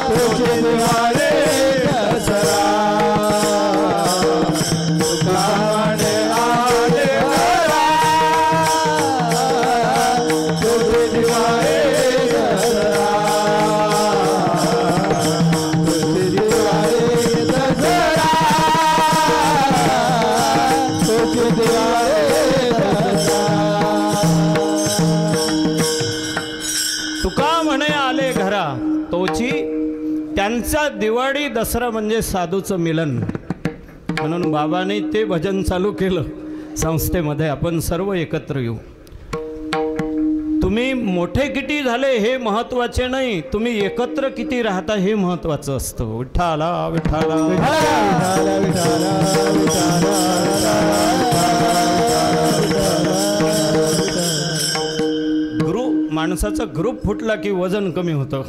तोचे दिवाळे दसरा. तुका म्हणे आले घरा तोचे दिवाळे दसरा. म्हणे आले घरा तोची, त्यांचा दिवाळी दसरा म्हणजे साधूचं मिलन. म्हणून बाबांनी ते भजन चालू केलं संस्थेमध्ये. आपण सर्व एकत्र येऊ. तुम्ही मोठे किती झाले हे महत्वाचे नाही, तुम्ही एकत्र किती राहता हे महत्वाचं असतं. विठ्ठला विठ्ठला ग्रुप, माणसाचा ग्रुप फुटला की वजन कमी होतं,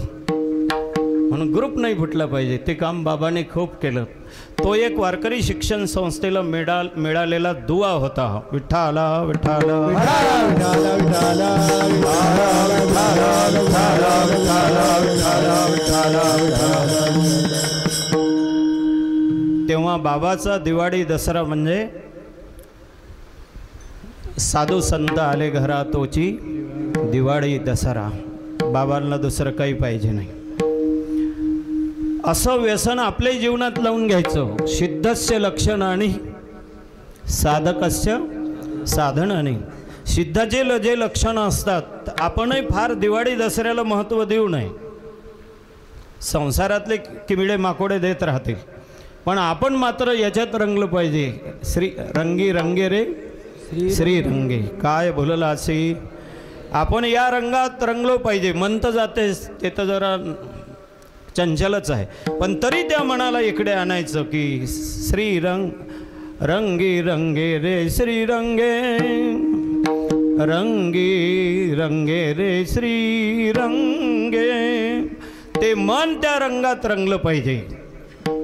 म्हणून ग्रुप नाही फुटला पाहिजे. ते काम बाबाने खूप केलं. तो एक वारकरी शिक्षण संस्थेला मिळालेला दुआ होता. विठ्ठला विठ्ठला तेव्हा बाबाचा दिवाळी दसरा म्हणजे साधू संत आले घरा तोची दिवाळी दसरा. बाबांना दुसरं काही पाहिजे नाही. असं व्यसन आपल्या जीवनात लावून घ्यायचं. सिद्धस्य लक्षण आणि साधकस्य साधन. आणि सिद्धाचे जे लक्षणं असतात आपणही फार दिवाळी दसऱ्याला महत्त्व देऊ नये. संसारातले किमिडे माकोडे देत राहतील, पण आपण मात्र याच्यात रंगलं पाहिजे. श्री रंगी रंगे रे श्री रंगे काय बोलला असे. आपण या रंगात रंगलो पाहिजे. मन तर जाते ते तर जरा चंचलच आहे, पण तरी त्या मनाला इकडे आणायचं की श्रीरंग रंगी रंगे रे श्री रंगे, रंगी रंगे रे श्री रंगे. ते मन त्या रंगात रंगलं पाहिजे.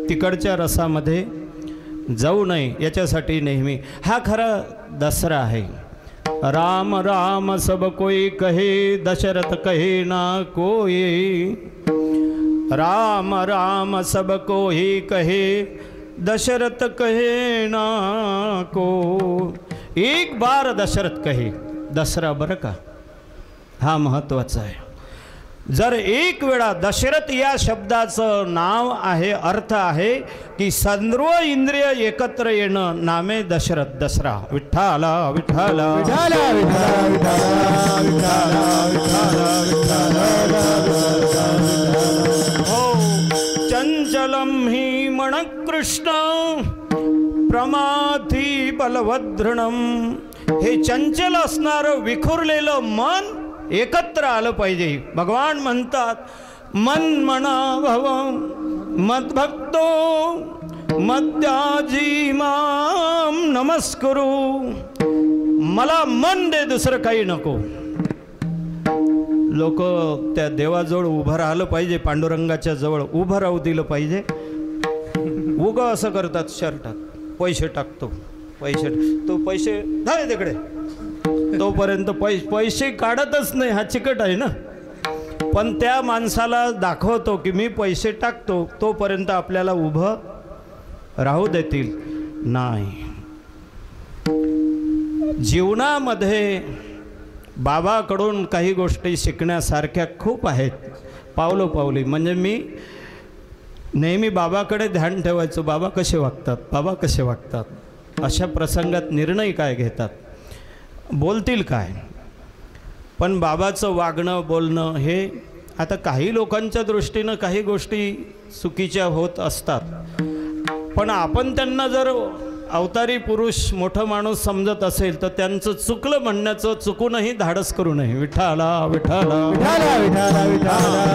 तिकडच्या रसामध्ये जाऊ नये याच्यासाठी नेहमी हा खरा दसरा आहे. राम राम सब कोई कहे, दशरथ कहे ना कोई. राम राम सब को ही कहे, दशरथ कहे ना को. एक बार दशरथ कहे. दसरा बरं का, हा महत्त्वाचा आहे. जर एक वेळा दशरथ या शब्दाचं नाव आहे, अर्थ आहे की सर्व इंद्रिय एकत्र येणं, नामे दशरथ दसरा. विठ्ठला विठ्ठला विठ्ठला चंचलम ही मन कृष्ण प्रमाथी बलवद्रणम. हे चंचल असणारं विखुरलेलं मन एकत्र आलं पाहिजे. भगवान म्हणतात मन मना भव मद्भक्तो मद्याजी माम नमस्कुरु. मला मन दे, दुसरं काही नको. लोक त्या देवाजवळ उभं राहिलं पाहिजे, पांडुरंगाच्या जवळ उभं राहू दिलं पाहिजे. उगा असं करतात, शर्टात पैसे टाकतो, पैसे तो पैसे धाय तिकडे, तोपर्यंत पैसे काढतच नाही. हा चिकट आहे ना. पण त्या माणसाला दाखवतो की मी पैसे टाकतो, तोपर्यंत आपल्याला उभं राहू देतील नाही. जीवनामध्ये बाबाकडून काही गोष्टी शिकण्यासारख्या खूप आहेत, पावलोपावली. म्हणजे मी नेहमी बाबाकडे ध्यान ठेवायचो. बाबा कसे वागतात, बाबा कसे वागतात, अशा प्रसंगात निर्णय काय घेतात, बोलतील काय. पण बाबाचं वागणं बोलणं हे आता काही लोकांच्या दृष्टीनं काही गोष्टी चुकीच्या होत असतात, पण आपण त्यांना जर अवतारी पुरुष मोठं माणूस समजत असेल तर त्यांचं चुकलं म्हणण्याचं चुकूनही धाडस करू नये. विठ्ठला विठ्ठला विठ्ठला विठ्ठला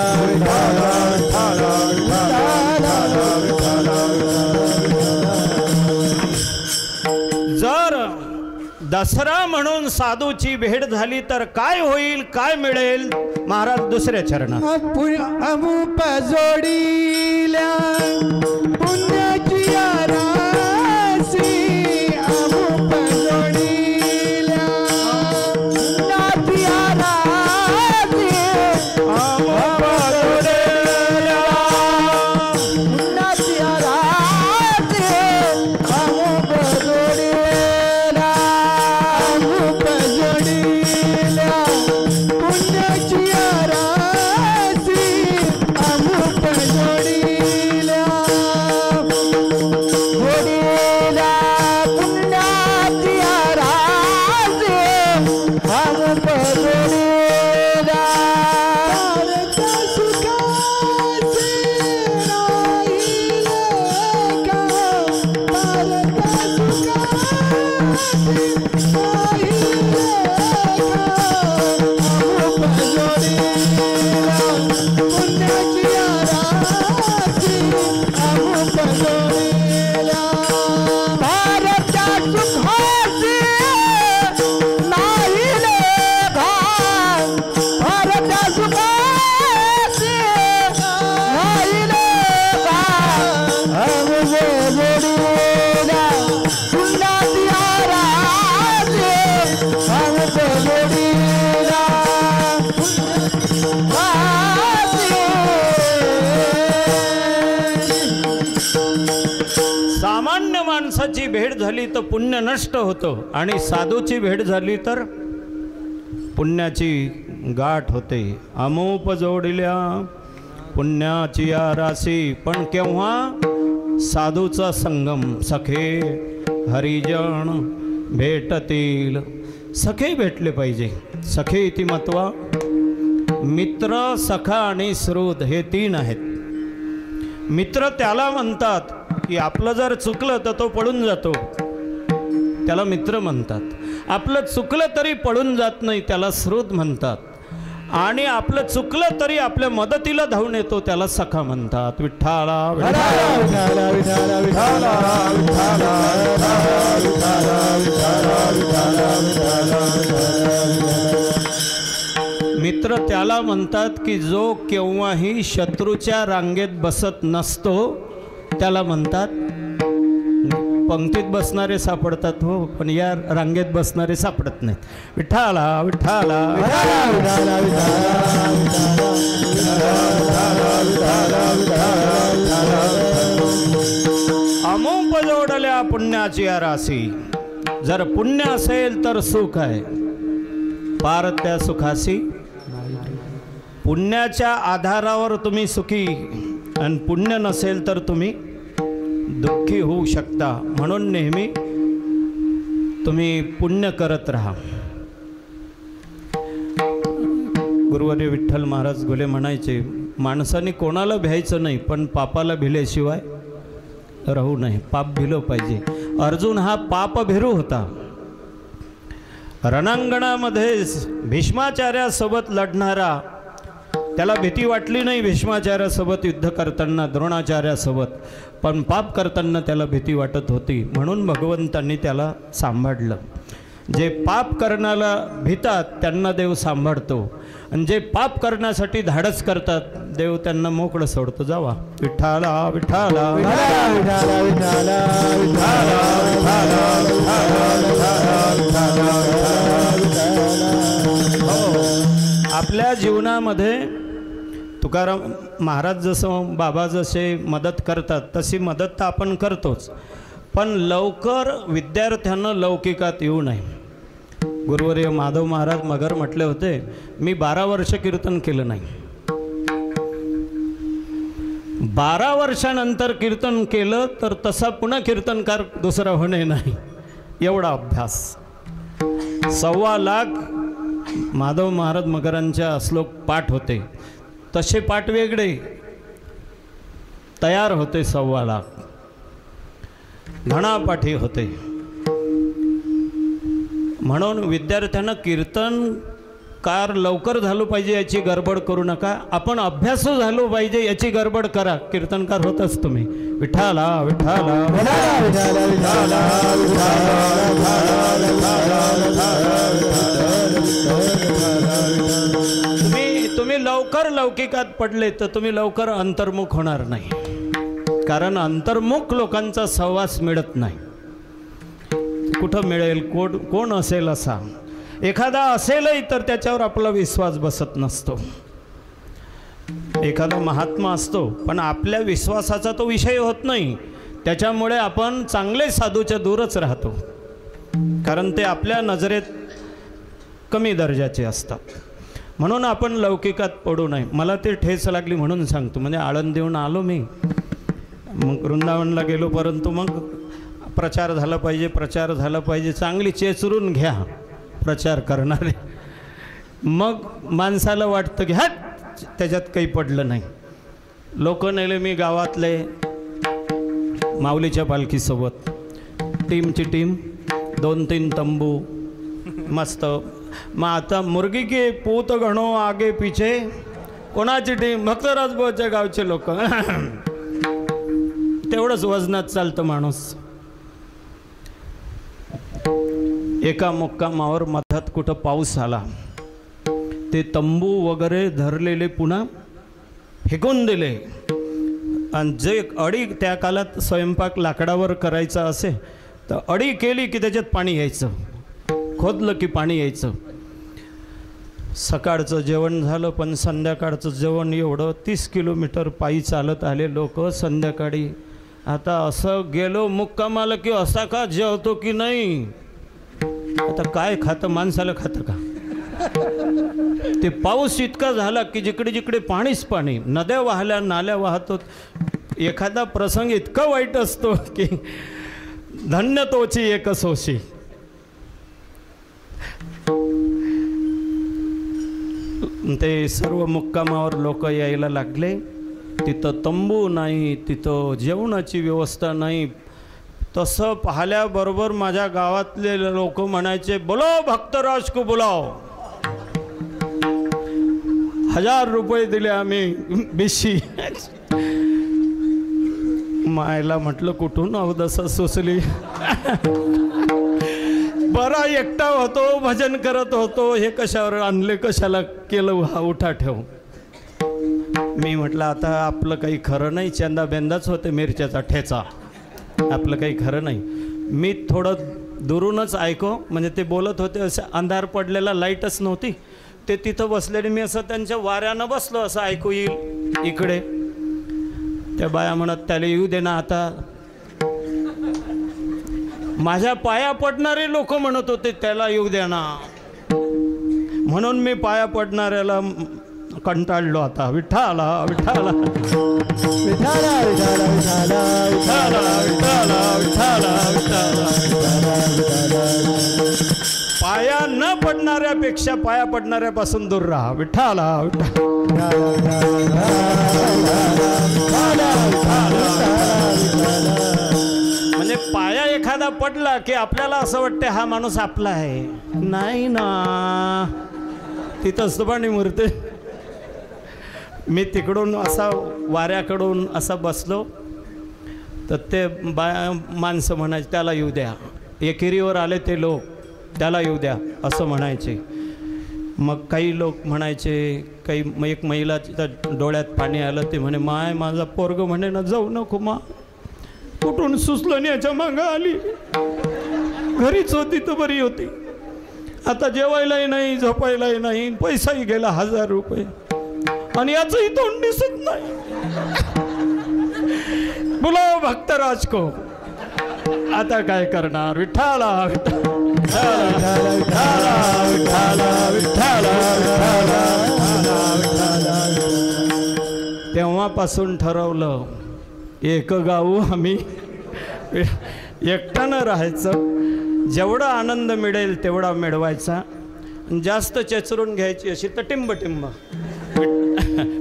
जर दसरा म्हणून साधूची भेट झाली तर काय होईल, काय मिळेल. महाराज दुसऱ्या चरणात अमुप जोडील्या पुण्याची राशी, अमुप जोडील्या पुण्याची राशी, अमुप जोडील्या पुण्याची राशी, अमुप जोडील्या, अमुप जोडील्या पुण्याची राशी, अमुप जोडील्या. सामान्य माणसाची भेट झाली तर पुण्य नष्ट होतं आणि साधूची भेट झाली तर पुण्याची गाठ होते. अमोप जोडिल्या पुण्याची या राशी. पण केव्हा साधूचा संगम. सखे हरिजन भेटतील. सखे भेटले पाहिजे. सखे इति मत्वा मित्र सखा आणि श्रोत हे तीन आहेत. मित्र त्याला म्हणतात की आपलं जर चुकलं तर तो पळून जातो, त्याला मित्र म्हणतात. आपलं चुकलं तरी पळून जात नाही, त्याला श्रोत म्हणतात. आणि आपलं चुकलं तरी आपल्या मदतीला धावून येतो, त्याला सखा म्हणतात. विठ्ठला मित्र त्याला म्हणतात की जो केव्हाही शत्रूच्या रांगेत बसत नसतो, त्याला म्हणतात. पंक्तीत बसणारे सापडतात हो, पण या रांगेत बसणारे सापडत नाहीत. विठ्ठला विठ्ठला अमोप जोडल्या पुण्याची राशी. जर पुण्य असेल तर सुख आहे, पार त्या सुखाशी. पुण्याच्या आधारावर तुम्ही सुखी आणि पुण्य नसेल तर तुम्ही दुःखी होऊ शकता. म्हणून नेहमी तुम्ही पुण्य करत राहा. गुरुवर्य विठ्ठल महाराज घुले म्हणायचे, माणसाने कोणाला भ्यायचं नाही, पण पापाला भिल्याशिवाय राहू नये. पाप भिलं पाहिजे. अर्जुन हा पापभिरू होता. रणांगणामध्ये भीष्माचार्यासोबत लढणारा, त्याला भीती वाटली नाही भीष्माचार्यासोबत युद्ध करताना, द्रोणाचार्यासोबत, पण पाप करताना त्याला भीती वाटत होती. म्हणून भगवंतांनी त्याला सांभाळलं. जे पाप करण्याला भितात त्यांना देव सांभाळतो, आणि जे पाप करण्यासाठी धाडस करतात देव त्यांना मोकळं सोडतो. जावा विठ्ठला विठ्ठला आपल्या जीवनामध्ये तुकाराम महाराज जसं बाबा जसे मदत करतात तशी मदत तर आपण करतोच, पण लवकर विद्यार्थ्यांना लौकिकात येऊ नये. गुरुवर्य माधव महाराज मगर म्हटले होते, मी 12 वर्ष कीर्तन केलं नाही. 12 वर्षानंतर कीर्तन केलं तर तसा पुन्हा कीर्तनकार दुसरा होणे नाही, एवढा अभ्यास. 1.25 लाख माधव महाराज मगरांच्या श्लोक पाठ होते. तसे पाठ वेगळे तयार होते. 1.25 लाख घणापाठी होते. म्हणून विद्यार्थ्यांना कीर्तनकार लवकर झालो पाहिजे याची गडबड करू नका. आपण अभ्यासू झालो पाहिजे याची गडबड करा. कीर्तनकार होतच तुम्ही. विठ्ठला विठ्ठला तुम्ही लवकर लौकिकात पडले तर तुम्ही लवकर अंतर्मुख होणार नाही. कारण अंतर्मुख लोकांचा सहवास मिळत नाही. कुठं मिळेल, कोण असेल असा. एखादा असेलही तर त्याच्यावर आपला विश्वास बसत नसतो. एखादा महात्मा असतो पण आपल्या विश्वासाचा तो विषय होत नाही. त्याच्यामुळे आपण चांगले साधूच्या दूरच राहतो, कारण ते आपल्या नजरेत कमी दर्जाचे असतात. म्हणून आपण लौकिकात पडू नये. मला ते ठेच लागली म्हणून सांगतो. म्हणजे आळंद देऊन आलो मी, मग वृंदावनला गेलो, परंतु मग प्रचार झाला पाहिजे. चांगली चेचरून घ्या प्रचार करणारे. मग माणसाला वाटतं की हट त्याच्यात काही पडलं नाही. लोक नेले मी गावातले माऊलीच्या पालखीसोबत, टीमची टीम, 2-3 तंबू मस्त. मग आता मुर्गी के पूत घणो आगे पिछे, कोणाची टीम? भक्त राजभाऊच्या गावचे लोक. तेवढंच वजनात चालतं माणूस. एका मुक्कामावर मधात कुठं पाऊस आला, ते तंबू वगैरे धरलेले पुन्हा फेकून दिले. आणि जे अडी त्या काळात स्वयंपाक लाकडावर करायचा असे तर अडी केली की त्याच्यात पाणी यायचं, खोदलं की पाणी यायचं. सकाळचं जेवण झालं, पण संध्याकाळचं जेवण एवढं 30 किलोमीटर पायी चालत आले लोक संध्याकाळी. आता असं गेलो मुक्कामाला की असा का जेवतो की नाही? आता काय खातं? माणसाला खातं का? ते पाऊस इतका झाला की जिकडे जिकडे पाणीच पाणी, नद्या वाहल्या, नाल्या वाहतो. एखादा प्रसंग इतका वाईट असतो की धन्य तोची एक सोशी. ते सर्व मुक्कामावर लोक यायला लागले. तिथं तंबू नाही, तिथं जेवणाची व्यवस्था नाही. तसं पाहिल्याबरोबर माझ्या गावातले लोक म्हणायचे, बोलो भक्तराज को बुलाव. 1000 रुपये दिले आम्ही बिशी. मायला म्हटलं कुठून अवदसा सुचली. बरा एकटा होतो, भजन करत होतो, हे कशावर आणले, कशाला केलं हा उठा ठेव. मी म्हटलं आता आपलं काही खरं नाही. चंदा बेंदाच होते, मिरच्याचा ठेचा, आपलं काही खरं नाही. मी थोडं दुरूनच ऐको, म्हणजे ते बोलत होते, असं अंधार पडलेला, लाईटच नव्हती. ते तिथं बसलेले, मी असं त्यांच्या वाऱ्यानं बसलो, असं ऐकू येईल इकडे. त्या बाया म्हणत, त्याला येऊ दे ना आता. माझ्या पाया पडणारे लोक म्हणत होते त्याला येऊ द्या ना, म्हणून मी पाया पडणाऱ्याला कंटाळलो. आता विठ्ठला विठ्ठला विठाला विठाला विठाला विठ्ठला विठ्ठला विठ्ठला विठ्ठला. पाया न पडणाऱ्यापेक्षा पाया पडणाऱ्यापासून दूर राहा. विठ्ठला म्हणजे पाया एखादा पडला की आपल्याला असं वाटतं हा माणूस आपला आहे. नाही ना, तिथंच पाणी मुरते. मी तिकडून असा वाऱ्याकडून असा बसलो तर ते माणसं म्हणायचे त्याला येऊ द्या. एकेरीवर आले ते लोक, त्याला येऊ द्या असं म्हणायचे. मग काही लोक म्हणायचे, काही एक महिला तिथं डोळ्यात पाणी आलं, ते म्हणे माय माझा पोरग म्हणे ना जाऊ नको मा. कुठून सुचलं नाही, याच्या मागं आली. घरीच होती तर बरी होती, आता जेवायलाही नाही, झोपायलाही नाही, पैसाही गेला 1000 रुपये, आणि याचंही तोंड दिसत नाही. बोलाव भक्तराज को. आता काय करणार? विठ्ठला तेव्हापासून ठरवलं एक गाऊ आम्ही, एकट्यानं राहायचं, जेवढा आनंद मिळेल तेवढा मिळवायचा, जास्त चेचरून घ्यायची अशी तर टिंब टिंब.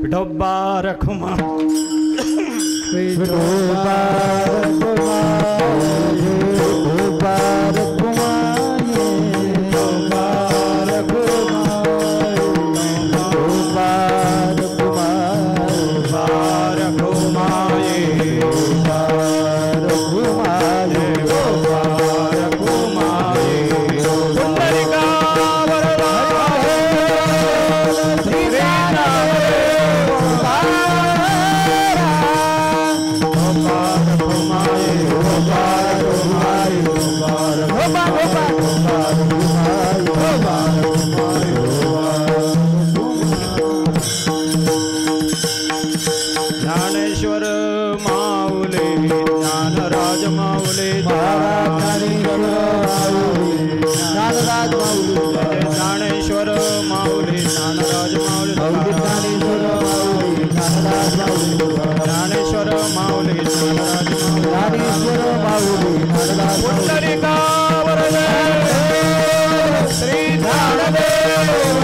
विठोबा रखुमा ज्ञानेश्वर माऊली, ज्ञानराज माऊली, ज्ञानेश्वर माऊली, ज्ञानराज माऊली, ज्ञानेश्वर माऊली, पुंडलिका वरदे श्री ज्ञानदेव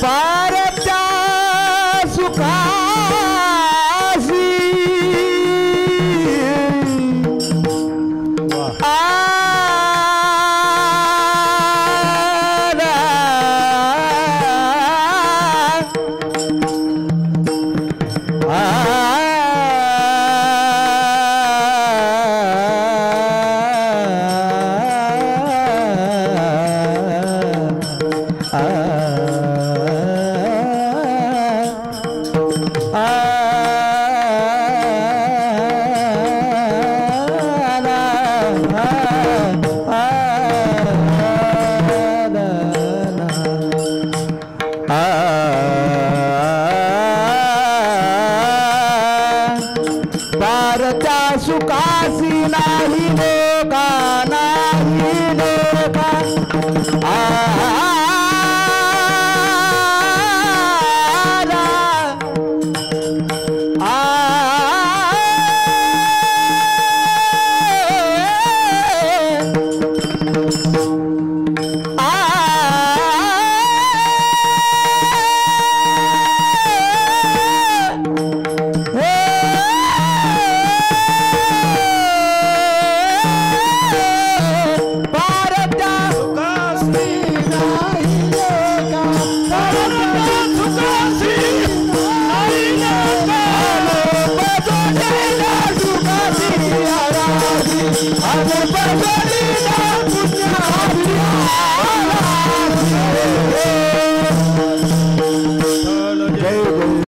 पारच्या सुखासी पारच्या सुखासी नाही लोका नाही लोका I'm